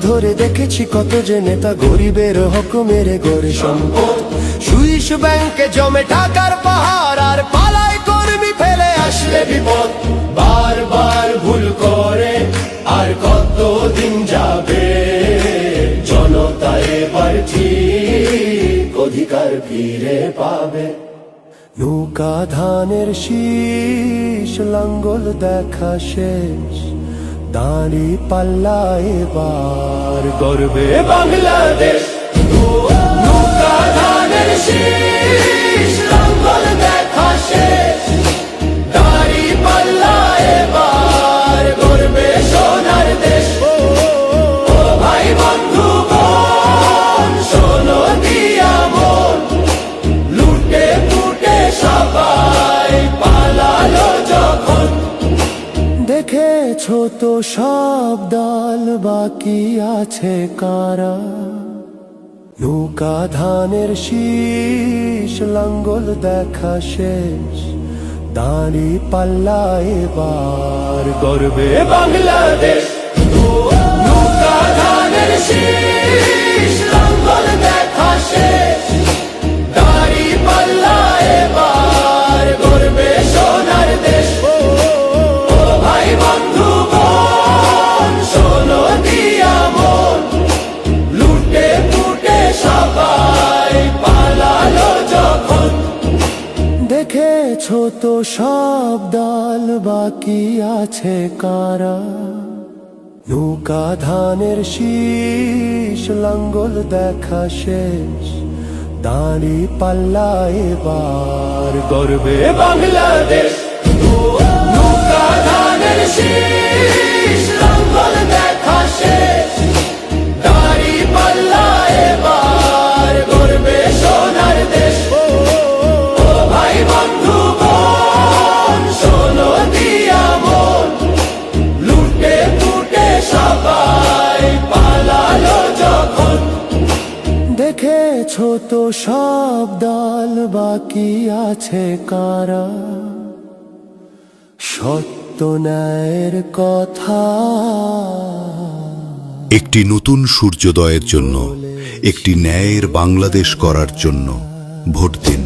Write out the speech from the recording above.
ধরে দেখেছি কত যে নেতা গরিবের হক মেরে গড়ে সম্পদ। সুইস ব্যাংকে জমে টাকার পাহাড়, আর পালায় কর্মী ফেলে আসলে বিপদ। বারবার ভুল করে আর কত দিন যাবে, জনতা এবার ঠিক অধিকার ফিরে পাবে। নৌকা ধানের শীষ, লাঙ্গল দেখা শেষ, দাঁড়ি পাল্লা এবার গর্বে বাংলাদেশ। নৌকা ধানের শীষ, লাঙ্গল দেখা শেষ, দাঁড়ি পাল্লা এবার গর্বে সোনার দেশ। ও ভাই বন্ধু বোন, শোনো দিয়া মন, লুটে পুটে সবাই পালালো যখন। দেখেছো তো সব দল, বাকি আছে কারা? নৌকা ধানের শীষ, লাঙ্গল দেখা শেষ, দাঁড়ি পাল্লা এবার গর্বে বাংলাদেশ। নৌকা ধানের শীষ, লাঙ্গল দেখা শেষ, দাঁড়ি পাল্লা এবার গর্বে সোনার দেশ। ও ভাই বন্ধু বোন, শোনো দিয়া মন, লুটে পুটে সবাই পালালো যখন। দেখেছো তো সব দল, বাকি আছে কারা? নৌকা ধানের শীষ, লাঙ্গল দেখা শেষ, দাঁড়ি পাল্লা এবার গর্বে বাংলাদেশ। নৌকা ধানের শীষ, লাঙ্গল দেখা শেষ, দাঁড়ি পাল্লা এবার গর্বে সোনার দেশ। ও ভাই বন্ধু বোন, শোনো দিয়া মন, লুটে পুটে সবাই পালালো যখন। দেখেছো তো সব দল, বাকি আছে কারা? সত্য ন্যায়ের কথা। একটি নতুন সূর্যোদয়ের জন্য, একটি ন্যায়ের বাংলাদেশ করার জন্য ভোট দিন।